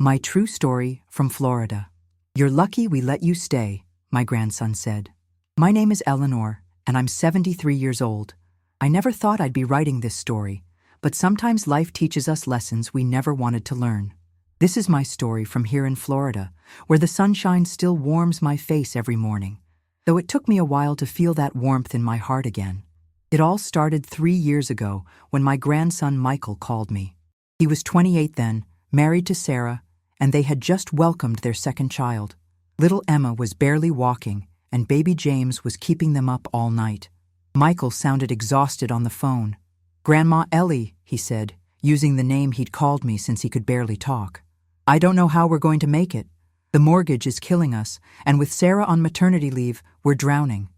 My true story from Florida. You're lucky we let you stay, my grandson said. My name is Eleanor, and I'm 73 years old. I never thought I'd be writing this story, but sometimes life teaches us lessons we never wanted to learn. This is my story from here in Florida, where the sunshine still warms my face every morning, though it took me a while to feel that warmth in my heart again. It all started 3 years ago when my grandson Michael called me. He was 28 then, married to Sarah, and they had just welcomed their second child. Little Emma was barely walking, and baby James was keeping them up all night. Michael sounded exhausted on the phone. "Grandma Ellie," he said, using the name he'd called me since he could barely talk. "I don't know how we're going to make it. The mortgage is killing us, and with Sarah on maternity leave, we're drowning.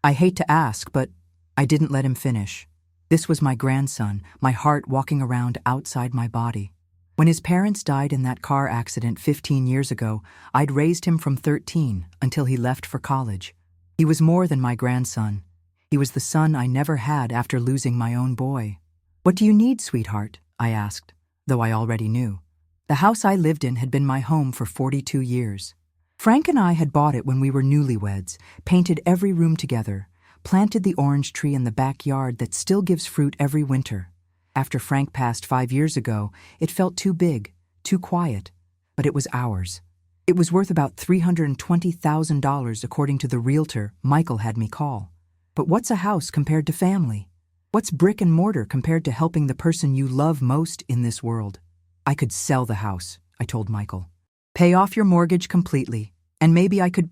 I hate to ask, but..." I didn't let him finish. This was my grandson, my heart walking around outside my body. When his parents died in that car accident 15 years ago, I'd raised him from 13 until he left for college. He was more than my grandson. He was the son I never had after losing my own boy. "What do you need, sweetheart?" I asked, though I already knew. The house I lived in had been my home for 42 years. Frank and I had bought it when we were newlyweds, painted every room together, planted the orange tree in the backyard that still gives fruit every winter. After Frank passed 5 years ago, it felt too big, too quiet, but it was ours. It was worth about $320,000 according to the realtor Michael had me call. But what's a house compared to family? What's brick and mortar compared to helping the person you love most in this world? "I could sell the house," I told Michael. "Pay off your mortgage completely, and maybe I could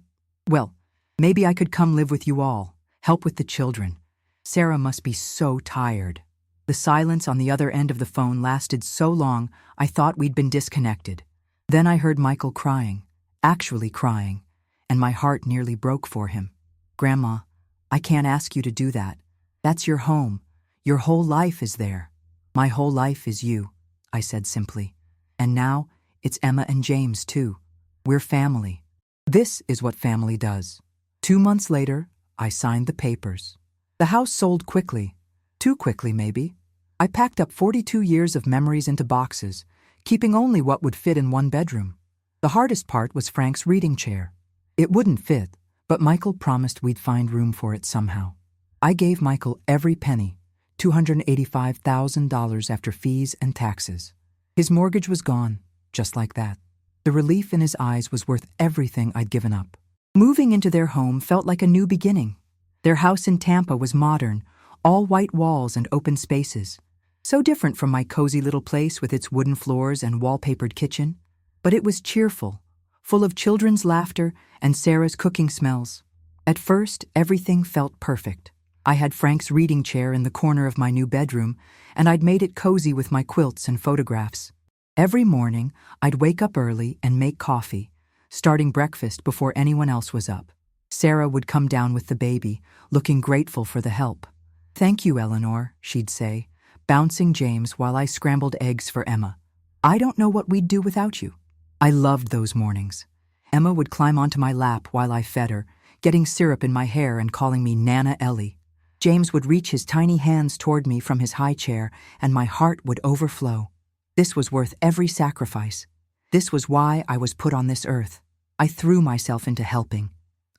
come live with you all, help with the children." Sarah must be so tired. The silence on the other end of the phone lasted so long I thought we'd been disconnected. Then I heard Michael crying, actually crying, and my heart nearly broke for him. "Grandma, I can't ask you to do that. That's your home. Your whole life is there." "My whole life is you," I said simply. "And now it's Emma and James too. We're family. This is what family does." 2 months later, I signed the papers. The house sold quickly. Too quickly, maybe. I packed up 42 years of memories into boxes, keeping only what would fit in one bedroom. The hardest part was Frank's reading chair. It wouldn't fit, but Michael promised we'd find room for it somehow. I gave Michael every penny, $285,000 after fees and taxes. His mortgage was gone, just like that. The relief in his eyes was worth everything I'd given up. Moving into their home felt like a new beginning. Their house in Tampa was modern, all white walls and open spaces. So different from my cozy little place with its wooden floors and wallpapered kitchen. But it was cheerful, full of children's laughter and Sarah's cooking smells. At first, everything felt perfect. I had Frank's reading chair in the corner of my new bedroom, and I'd made it cozy with my quilts and photographs. Every morning, I'd wake up early and make coffee, starting breakfast before anyone else was up. Sarah would come down with the baby, looking grateful for the help. "Thank you, Eleanor," she'd say, bouncing James while I scrambled eggs for Emma. "I don't know what we'd do without you." I loved those mornings. Emma would climb onto my lap while I fed her, getting syrup in my hair and calling me Nana Ellie. James would reach his tiny hands toward me from his high chair, and my heart would overflow. This was worth every sacrifice. This was why I was put on this earth. I threw myself into helping.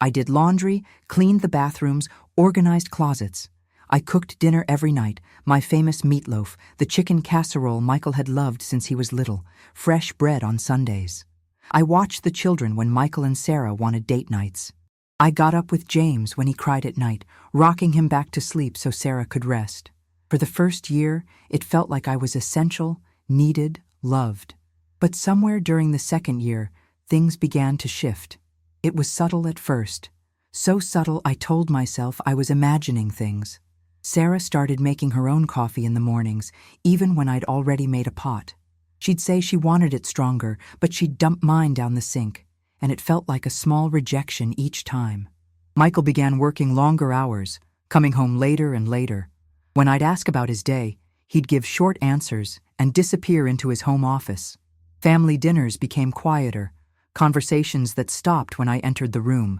I did laundry, cleaned the bathrooms, organized closets. I cooked dinner every night, my famous meatloaf, the chicken casserole Michael had loved since he was little, fresh bread on Sundays. I watched the children when Michael and Sarah wanted date nights. I got up with James when he cried at night, rocking him back to sleep so Sarah could rest. For the first year, it felt like I was essential, needed, loved. But somewhere during the second year, things began to shift. It was subtle at first. So subtle I told myself I was imagining things. Sarah started making her own coffee in the mornings, even when I'd already made a pot. She'd say she wanted it stronger, but she'd dump mine down the sink, and it felt like a small rejection each time. Michael began working longer hours, coming home later and later. When I'd ask about his day, he'd give short answers and disappear into his home office. Family dinners became quieter, conversations that stopped when I entered the room.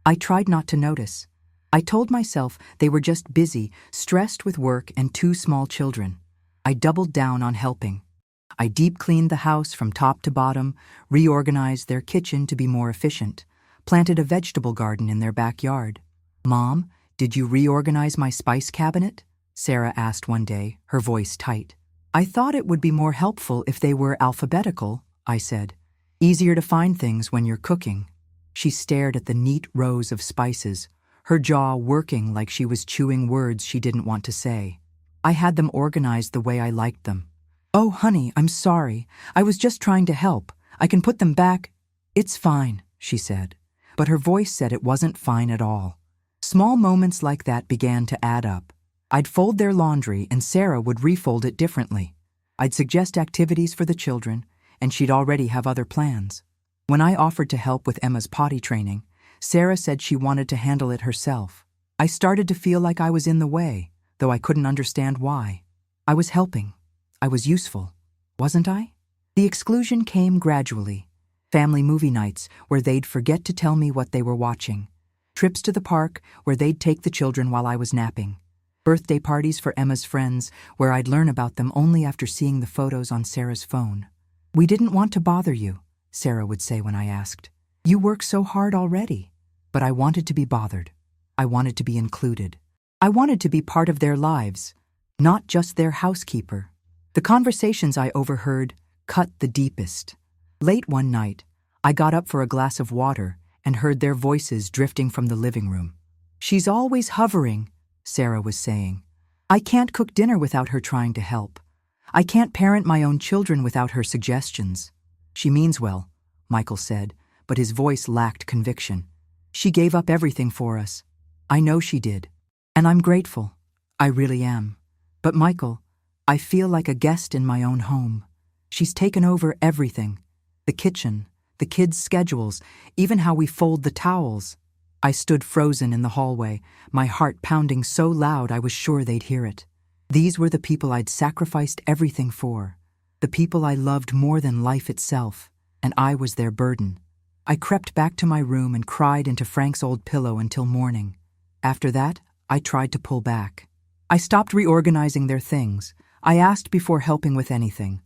I tried not to notice. I told myself they were just busy, stressed with work and 2 small children. I doubled down on helping. I deep cleaned the house from top to bottom, reorganized their kitchen to be more efficient, planted a vegetable garden in their backyard. "Mom, did you reorganize my spice cabinet?" Sarah asked one day, her voice tight. "I thought it would be more helpful if they were alphabetical," I said. "Easier to find things when you're cooking." She stared at the neat rows of spices, her jaw working like she was chewing words she didn't want to say. I had them organized the way I liked them. "Oh, honey, I'm sorry. I was just trying to help. I can put them back." "It's fine," she said. But her voice said it wasn't fine at all. Small moments like that began to add up. I'd fold their laundry and Sarah would refold it differently. I'd suggest activities for the children, and she'd already have other plans. When I offered to help with Emma's potty training, Sarah said she wanted to handle it herself. I started to feel like I was in the way, though I couldn't understand why. I was helping. I was useful, wasn't I? The exclusion came gradually. Family movie nights where they'd forget to tell me what they were watching. Trips to the park where they'd take the children while I was napping. Birthday parties for Emma's friends where I'd learn about them only after seeing the photos on Sarah's phone. "We didn't want to bother you," Sarah would say when I asked. "You work so hard already." But I wanted to be bothered. I wanted to be included. I wanted to be part of their lives, not just their housekeeper. The conversations I overheard cut the deepest. Late one night, I got up for a glass of water and heard their voices drifting from the living room. "She's always hovering," Sarah was saying. "I can't cook dinner without her trying to help. I can't parent my own children without her suggestions." "She means well," Michael said, but his voice lacked conviction. "She gave up everything for us." "I know she did. And I'm grateful. I really am. But Michael, I feel like a guest in my own home. She's taken over everything. The kitchen, the kids' schedules, even how we fold the towels." I stood frozen in the hallway, my heart pounding so loud I was sure they'd hear it. These were the people I'd sacrificed everything for, the people I loved more than life itself, and I was their burden. I crept back to my room and cried into Frank's old pillow until morning. After that, I tried to pull back. I stopped reorganizing their things. I asked before helping with anything.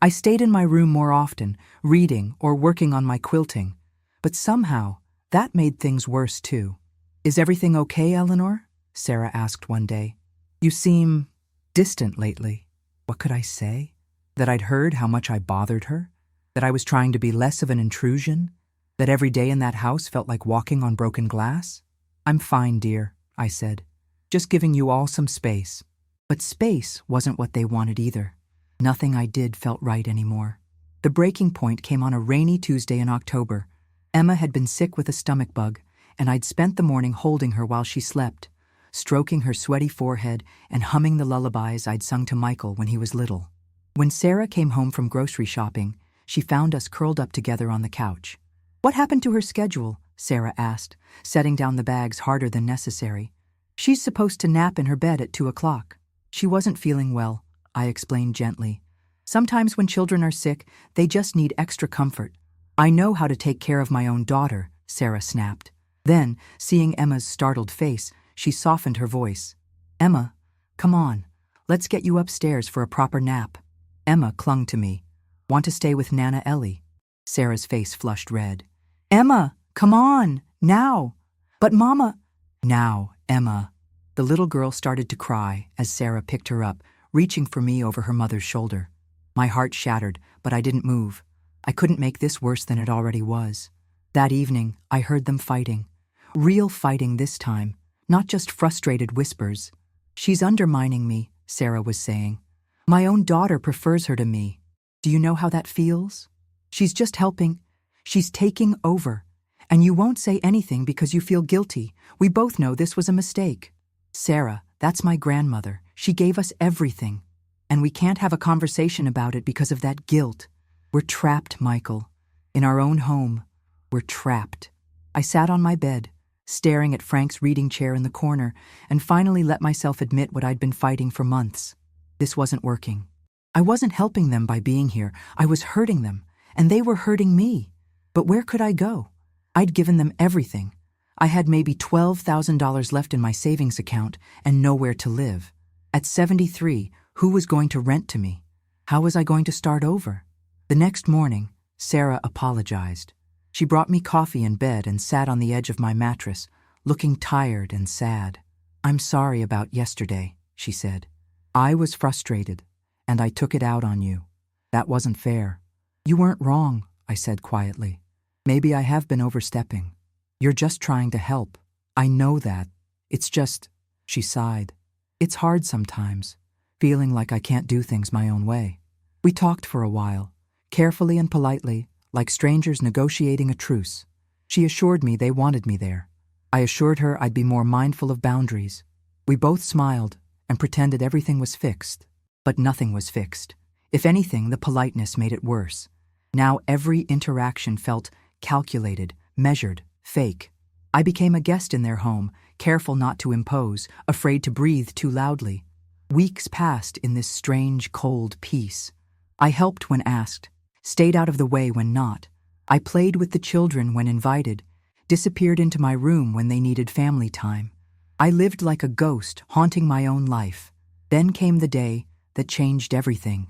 I stayed in my room more often, reading or working on my quilting. But somehow, that made things worse too. "Is everything okay, Eleanor?" Sarah asked one day. "You seem distant lately." What could I say? That I'd heard how much I bothered her? That I was trying to be less of an intrusion? That every day in that house felt like walking on broken glass? "I'm fine, dear," I said. "Just giving you all some space." But space wasn't what they wanted either. Nothing I did felt right anymore. The breaking point came on a rainy Tuesday in October. Emma had been sick with a stomach bug, and I'd spent the morning holding her while she slept, stroking her sweaty forehead and humming the lullabies I'd sung to Michael when he was little. When Sarah came home from grocery shopping, she found us curled up together on the couch. "What happened to her schedule?" Sarah asked, setting down the bags harder than necessary. "She's supposed to nap in her bed at 2:00. "She wasn't feeling well," I explained gently. "Sometimes when children are sick, they just need extra comfort." "I know how to take care of my own daughter," Sarah snapped. Then, seeing Emma's startled face, she softened her voice. "Emma, come on. Let's get you upstairs for a proper nap." Emma clung to me. "Want to stay with Nana Ellie?" Sarah's face flushed red. "Emma, come on, now." "But Mama—" "Now, Emma." The little girl started to cry as Sarah picked her up, reaching for me over her mother's shoulder. My heart shattered, but I didn't move. I couldn't make this worse than it already was. That evening, I heard them fighting. Real fighting this time, not just frustrated whispers. "She's undermining me," Sarah was saying. "My own daughter prefers her to me. Do you know how that feels? She's just helping. She's taking over. And you won't say anything because you feel guilty. We both know this was a mistake." "Sarah, that's my grandmother. She gave us everything. And we can't have a conversation about it because of that guilt. We're trapped, Michael. In our own home. We're trapped." I sat on my bed, staring at Frank's reading chair in the corner, and finally let myself admit what I'd been fighting for months. This wasn't working. I wasn't helping them by being here. I was hurting them, and they were hurting me. But where could I go? I'd given them everything. I had maybe $12,000 left in my savings account and nowhere to live. At 73, who was going to rent to me? How was I going to start over? The next morning, Sarah apologized. She brought me coffee in bed and sat on the edge of my mattress, looking tired and sad. "I'm sorry about yesterday," she said. "I was frustrated, and I took it out on you. That wasn't fair." "You weren't wrong," I said quietly. "Maybe I have been overstepping. You're just trying to help. I know that. It's just," she sighed. "It's hard sometimes, feeling like I can't do things my own way." We talked for a while, carefully and politely, like strangers negotiating a truce. She assured me they wanted me there. I assured her I'd be more mindful of boundaries. We both smiled and pretended everything was fixed. But nothing was fixed. If anything, the politeness made it worse. Now every interaction felt calculated, measured, fake. I became a guest in their home, careful not to impose, afraid to breathe too loudly. Weeks passed in this strange, cold peace. I helped when asked, stayed out of the way when not. I played with the children when invited, disappeared into my room when they needed family time. I lived like a ghost, haunting my own life. Then came the day that changed everything.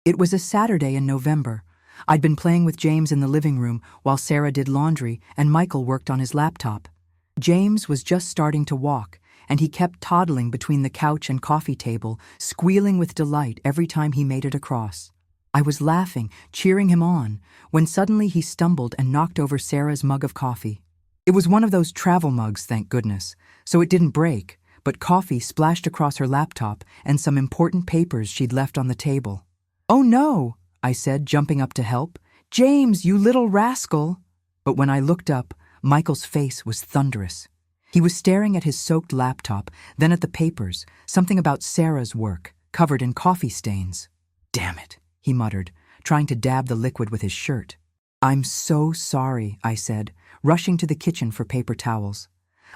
It was a Saturday in November. I'd been playing with James in the living room while Sarah did laundry and Michael worked on his laptop. James was just starting to walk, and he kept toddling between the couch and coffee table, squealing with delight every time he made it across. I was laughing, cheering him on, when suddenly he stumbled and knocked over Sarah's mug of coffee. It was one of those travel mugs, thank goodness, so it didn't break, but coffee splashed across her laptop and some important papers she'd left on the table. "Oh no," I said, jumping up to help. "James, you little rascal!" But when I looked up, Michael's face was thunderous. He was staring at his soaked laptop, then at the papers, something about Sarah's work, covered in coffee stains. "Damn it," he muttered, trying to dab the liquid with his shirt. "I'm so sorry," I said, rushing to the kitchen for paper towels.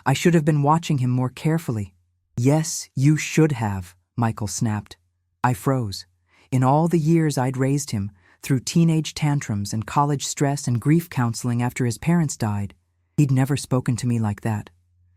I should have been watching him more carefully. "Yes, you should have," Michael snapped. I froze. In all the years I'd raised him, through teenage tantrums and college stress and grief counseling after his parents died, he'd never spoken to me like that.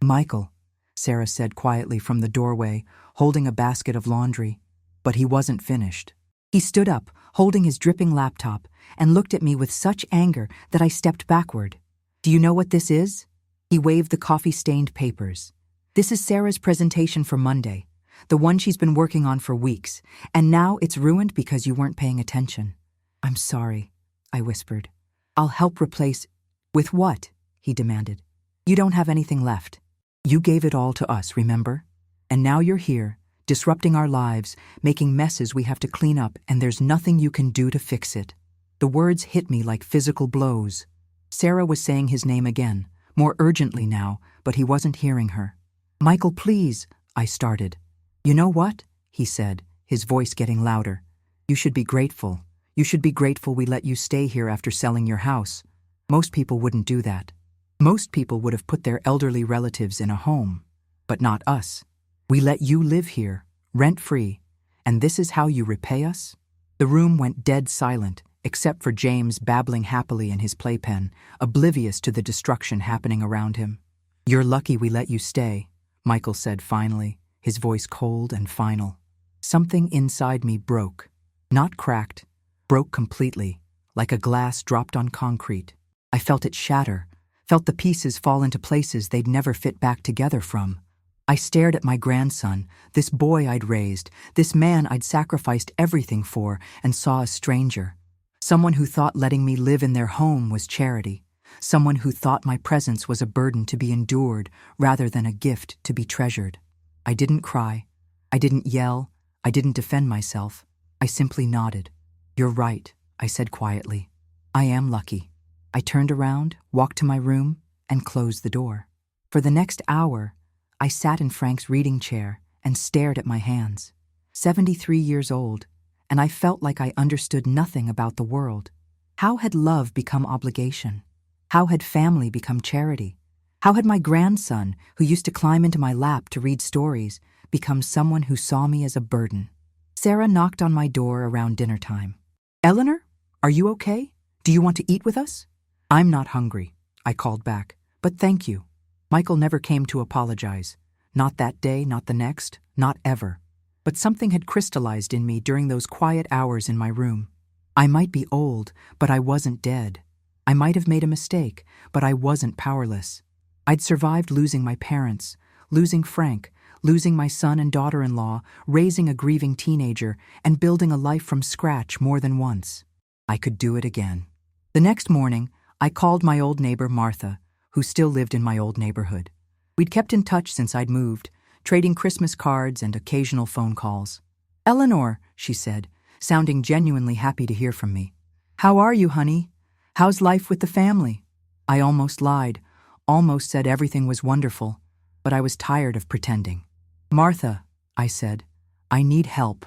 "Michael," Sarah said quietly from the doorway, holding a basket of laundry. But he wasn't finished. He stood up, holding his dripping laptop, and looked at me with such anger that I stepped backward. "Do you know what this is?" He waved the coffee-stained papers. "This is Sarah's presentation for Monday, the one she's been working on for weeks, and now it's ruined because you weren't paying attention." "I'm sorry," I whispered. "I'll help replace—" "With what?" he demanded. "You don't have anything left. You gave it all to us, remember? And now you're here, disrupting our lives, making messes we have to clean up, and there's nothing you can do to fix it." The words hit me like physical blows. Sarah was saying his name again, more urgently now, but he wasn't hearing her. "Michael, please," I started. "You know what?" he said, his voice getting louder. "You should be grateful. You should be grateful we let you stay here after selling your house. Most people wouldn't do that. Most people would have put their elderly relatives in a home. But not us. We let you live here, rent-free, and this is how you repay us?" The room went dead silent, except for James babbling happily in his playpen, oblivious to the destruction happening around him. "You're lucky we let you stay," Michael said finally, his voice cold and final. Something inside me broke. Not cracked, broke completely, like a glass dropped on concrete. I felt it shatter, felt the pieces fall into places they'd never fit back together from. I stared at my grandson, this boy I'd raised, this man I'd sacrificed everything for, and saw a stranger. Someone who thought letting me live in their home was charity. Someone who thought my presence was a burden to be endured rather than a gift to be treasured. I didn't cry. I didn't yell. I didn't defend myself. I simply nodded. "You're right," I said quietly. "I am lucky." I turned around, walked to my room, and closed the door. For the next hour, I sat in Frank's reading chair and stared at my hands. 73 years old, and I felt like I understood nothing about the world. How had love become obligation? How had family become charity? How had my grandson, who used to climb into my lap to read stories, become someone who saw me as a burden? Sarah knocked on my door around dinner time. "Eleanor, are you okay? Do you want to eat with us?" "I'm not hungry," I called back, "but thank you." Michael never came to apologize. Not that day, not the next, not ever. But something had crystallized in me during those quiet hours in my room. I might be old, but I wasn't dead. I might have made a mistake, but I wasn't powerless. I'd survived losing my parents, losing Frank, losing my son and daughter-in-law, raising a grieving teenager, and building a life from scratch more than once. I could do it again. The next morning, I called my old neighbor Martha, who still lived in my old neighborhood. We'd kept in touch since I'd moved, trading Christmas cards and occasional phone calls. "Eleanor," she said, sounding genuinely happy to hear from me. "How are you, honey? How's life with the family?" I almost lied, almost said everything was wonderful, but I was tired of pretending. "Martha," I said, "I need help.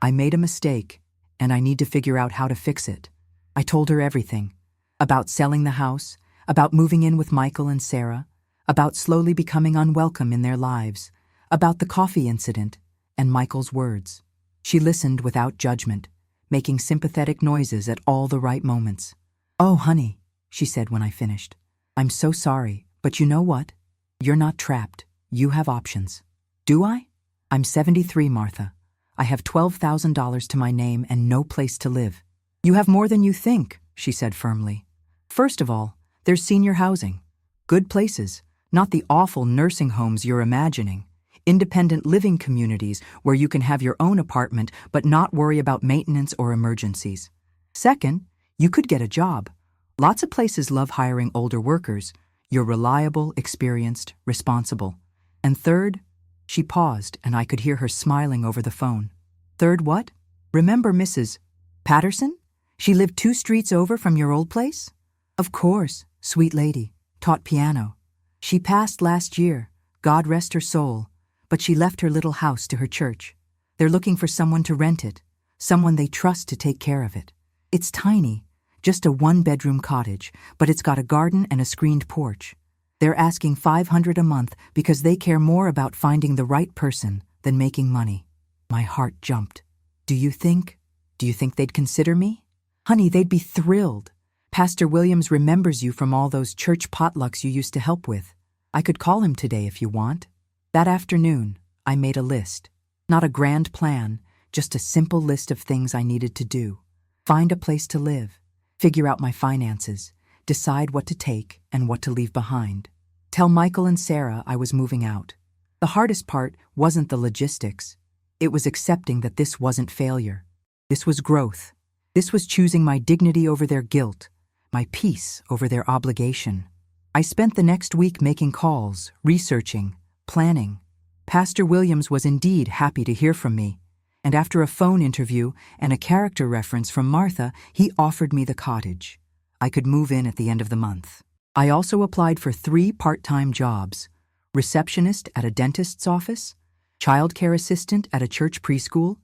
I made a mistake, and I need to figure out how to fix it." I told her everything. About selling the house, about moving in with Michael and Sarah, about slowly becoming unwelcome in their lives, about the coffee incident, and Michael's words. She listened without judgment, making sympathetic noises at all the right moments. "Oh, honey," she said when I finished. "I'm so sorry, but you know what? You're not trapped. You have options." "Do I?" "I'm 73, Martha. I have $12,000 to my name and no place to live." "You have more than you think," she said firmly. "First of all, there's senior housing. Good places, not the awful nursing homes you're imagining. Independent living communities where you can have your own apartment but not worry about maintenance or emergencies. Second, you could get a job. Lots of places love hiring older workers. You're reliable, experienced, responsible. And third," she paused and I could hear her smiling over the phone. "Third what? Remember Mrs. Patterson? She lived 2 streets over from your old place?" "Of course, sweet lady. Taught piano. She passed last year, God rest her soul, but she left her little house to her church. They're looking for someone to rent it, someone they trust to take care of it. It's tiny, just a 1-bedroom cottage, but it's got a garden and a screened porch. They're asking $500 a month because they care more about finding the right person than making money." My heart jumped. Do you think they'd consider me?" "Honey, they'd be thrilled. Pastor Williams remembers you from all those church potlucks you used to help with. I could call him today if you want." That afternoon, I made a list. Not a grand plan, just a simple list of things I needed to do. Find a place to live, figure out my finances, decide what to take and what to leave behind. Tell Michael and Sarah I was moving out. The hardest part wasn't the logistics. It was accepting that this wasn't failure. This was growth. This was choosing my dignity over their guilt, my peace over their obligation. I spent the next week making calls, researching, planning. Pastor Williams was indeed happy to hear from me, and after a phone interview and a character reference from Martha, he offered me the cottage. I could move in at the end of the month. I also applied for 3 part-time jobs: receptionist at a dentist's office, childcare assistant at a church preschool,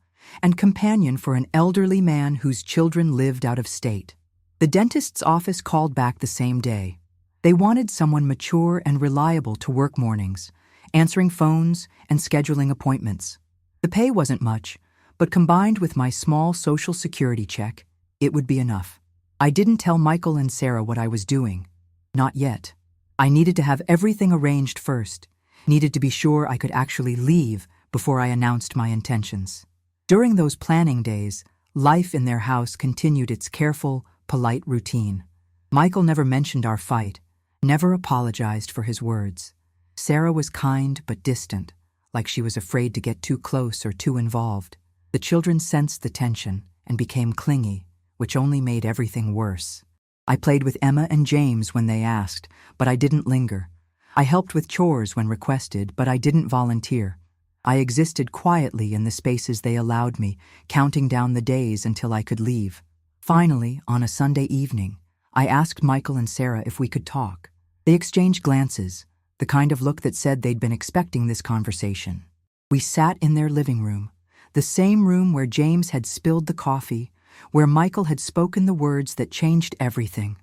and companion for an elderly man whose children lived out of state. The dentist's office called back the same day. They wanted someone mature and reliable to work mornings, answering phones and scheduling appointments. The pay wasn't much, but combined with my small Social Security check, it would be enough. I didn't tell Michael and Sarah what I was doing. Not yet. I needed to have everything arranged first, needed to be sure I could actually leave before I announced my intentions. During those planning days, life in their house continued its careful, polite routine. Michael never mentioned our fight, never apologized for his words. Sarah was kind but distant, like she was afraid to get too close or too involved. The children sensed the tension and became clingy, which only made everything worse. I played with Emma and James when they asked, but I didn't linger. I helped with chores when requested, but I didn't volunteer. I existed quietly in the spaces they allowed me, counting down the days until I could leave. Finally, on a Sunday evening, I asked Michael and Sarah if we could talk. They exchanged glances, the kind of look that said they'd been expecting this conversation. We sat in their living room, the same room where James had spilled the coffee, where Michael had spoken the words that changed everything.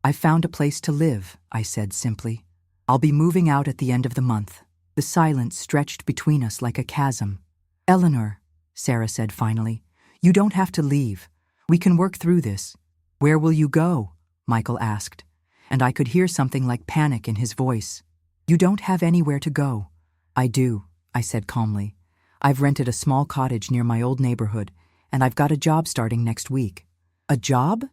"I found a place to live," I said simply. "I'll be moving out at the end of the month." The silence stretched between us like a chasm. "Eleanor," Sarah said finally, "you don't have to leave. We can work through this." "Where will you go?" Michael asked, and I could hear something like panic in his voice. "You don't have anywhere to go." "I do," I said calmly. I've rented a small cottage near my old neighborhood, and I've got a job starting next week." "A job?"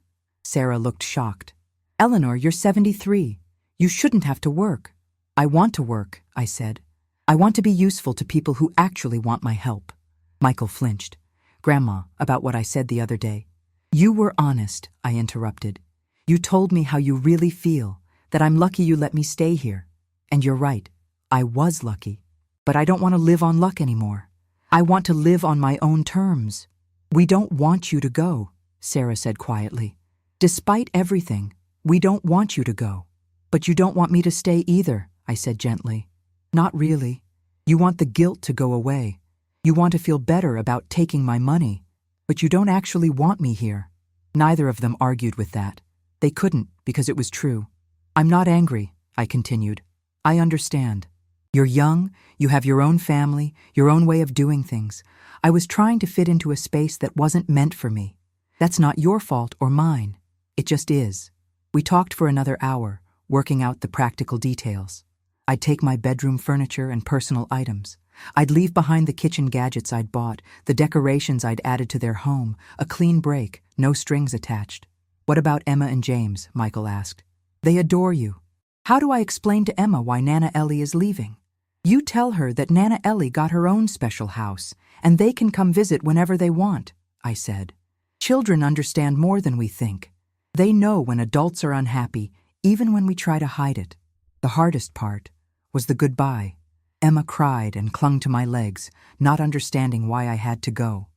Sarah looked shocked. "Eleanor, you're 73. You shouldn't have to work." "I want to work," I said. "I want to be useful to people who actually want my help." Michael flinched. "Grandma, about what I said the other day." "You were honest," I interrupted. "You told me how you really feel, that I'm lucky you let me stay here. And you're right, I was lucky. But I don't want to live on luck anymore. I want to live on my own terms." "We don't want you to go," Sarah said quietly. "Despite everything, we don't want you to go." "But you don't want me to stay either," I said gently. "Not really. You want the guilt to go away. You want to feel better about taking my money. But you don't actually want me here." Neither of them argued with that. They couldn't, because it was true. "I'm not angry," I continued. "I understand. You're young, you have your own family, your own way of doing things. I was trying to fit into a space that wasn't meant for me. That's not your fault or mine. It just is." We talked for another hour, working out the practical details. I'd take my bedroom furniture and personal items. I'd leave behind the kitchen gadgets I'd bought, the decorations I'd added to their home, a clean break, no strings attached. "What about Emma and James?" Michael asked. "They adore you." "How do I explain to Emma why Nana Ellie is leaving?" "You tell her that Nana Ellie got her own special house, and they can come visit whenever they want," I said. "Children understand more than we think. They know when adults are unhappy, even when we try to hide it." The hardest part was the goodbye. Emma cried and clung to my legs, not understanding why I had to go.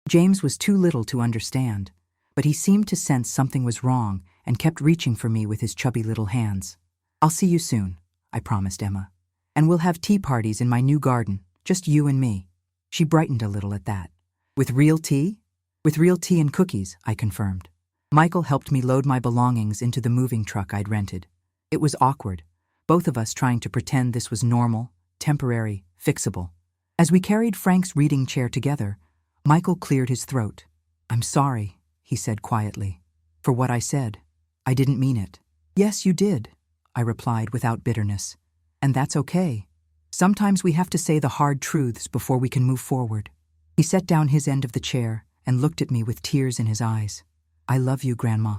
James was too little to understand, but he seemed to sense something was wrong and kept reaching for me with his chubby little hands. "I'll see you soon," I promised Emma. "And we'll have tea parties in my new garden, just you and me." She brightened a little at that. "With real tea?" "With real tea and cookies," I confirmed. Michael helped me load my belongings into the moving truck I'd rented. It was awkward, both of us trying to pretend this was normal, temporary, fixable. As we carried Frank's reading chair together, Michael cleared his throat. "I'm sorry," he said quietly, "for what I said. I didn't mean it." "Yes, you did," I replied without bitterness. "And that's okay. Sometimes we have to say the hard truths before we can move forward." He set down his end of the chair and looked at me with tears in his eyes. "I love you, Grandma.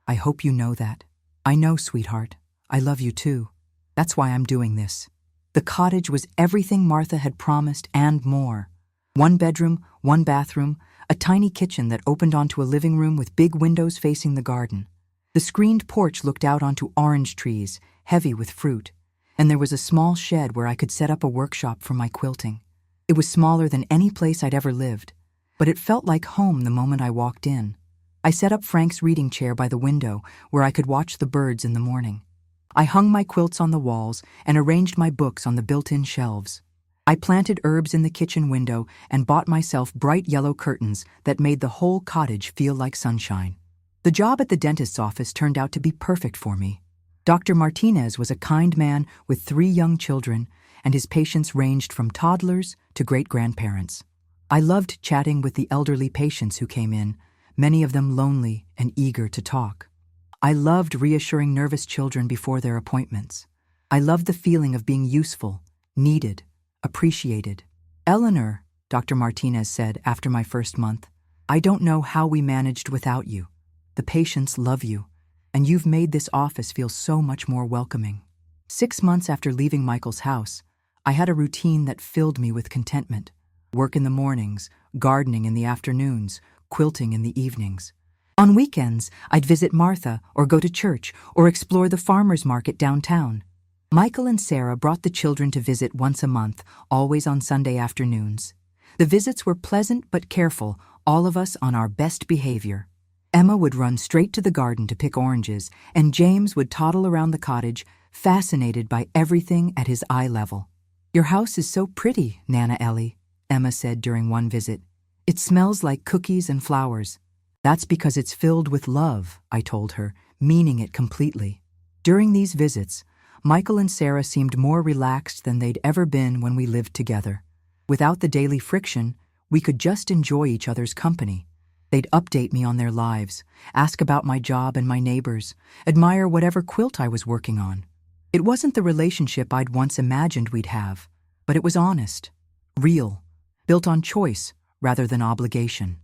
I hope you know that." "I know, sweetheart. I love you too. That's why I'm doing this." The cottage was everything Martha had promised and more. 1 bedroom, 1 bathroom, a tiny kitchen that opened onto a living room with big windows facing the garden. The screened porch looked out onto orange trees, heavy with fruit, and there was a small shed where I could set up a workshop for my quilting. It was smaller than any place I'd ever lived, but it felt like home the moment I walked in. I set up Frank's reading chair by the window where I could watch the birds in the morning. I hung my quilts on the walls and arranged my books on the built-in shelves. I planted herbs in the kitchen window and bought myself bright yellow curtains that made the whole cottage feel like sunshine. The job at the dentist's office turned out to be perfect for me. Dr. Martinez was a kind man with 3 young children, and his patients ranged from toddlers to great-grandparents. I loved chatting with the elderly patients who came in, many of them lonely and eager to talk. I loved reassuring nervous children before their appointments. I loved the feeling of being useful, needed, appreciated. "Eleanor," Dr. Martinez said after my first month, "I don't know how we managed without you. The patients love you, and you've made this office feel so much more welcoming." 6 months after leaving Michael's house, I had a routine that filled me with contentment. Work in the mornings, gardening in the afternoons, quilting in the evenings. On weekends, I'd visit Martha or go to church or explore the farmer's market downtown. Michael and Sarah brought the children to visit once a month, always on Sunday afternoons. The visits were pleasant but careful, all of us on our best behavior. Emma would run straight to the garden to pick oranges, and James would toddle around the cottage, fascinated by everything at his eye level. "Your house is so pretty, Nana Ellie," Emma said during one visit. "It smells like cookies and flowers." "That's because it's filled with love," I told her, meaning it completely. During these visits, Michael and Sarah seemed more relaxed than they'd ever been when we lived together. Without the daily friction, we could just enjoy each other's company. They'd update me on their lives, ask about my job and my neighbors, admire whatever quilt I was working on. It wasn't the relationship I'd once imagined we'd have, but it was honest, real. built on choice rather than obligation.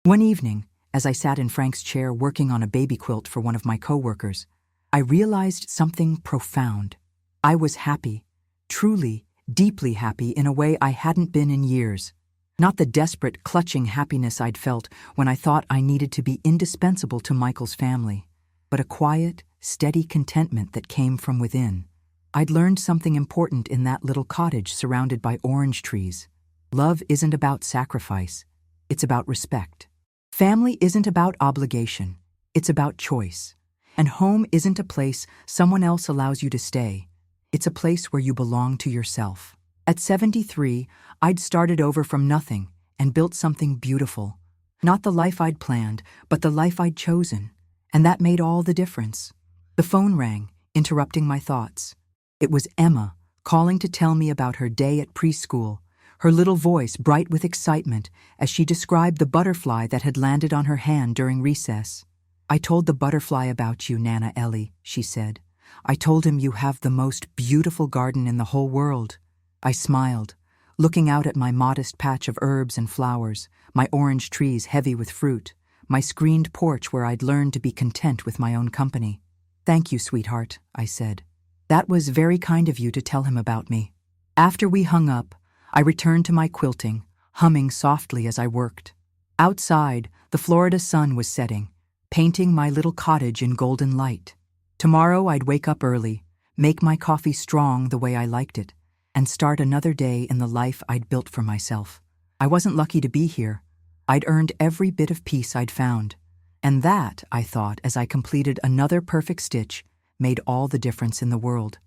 One evening, as I sat in Frank's chair working on a baby quilt for one of my coworkers, I realized something profound. I was happy, truly, deeply happy in a way I hadn't been in years. Not the desperate, clutching happiness I'd felt when I thought I needed to be indispensable to Michael's family, but a quiet, steady contentment that came from within. I'd learned something important in that little cottage surrounded by orange trees. Love isn't about sacrifice, it's about respect. Family isn't about obligation, it's about choice. And home isn't a place someone else allows you to stay. It's a place where you belong to yourself. At 73, I'd started over from nothing and built something beautiful. Not the life I'd planned, but the life I'd chosen. And that made all the difference. The phone rang, interrupting my thoughts. It was Emma, calling to tell me about her day at preschool, her little voice bright with excitement as she described the butterfly that had landed on her hand during recess. "I told the butterfly about you, Nana Ellie," she said. "I told him you have the most beautiful garden in the whole world." I smiled, looking out at my modest patch of herbs and flowers, my orange trees heavy with fruit, my screened porch where I'd learned to be content with my own company. "Thank you, sweetheart," I said. "That was very kind of you to tell him about me." After we hung up, I returned to my quilting, humming softly as I worked. Outside, the Florida sun was setting, painting my little cottage in golden light. Tomorrow I'd wake up early, make my coffee strong the way I liked it, and start another day in the life I'd built for myself. I wasn't lucky to be here. I'd earned every bit of peace I'd found. And that, I thought as I completed another perfect stitch, made all the difference in the world.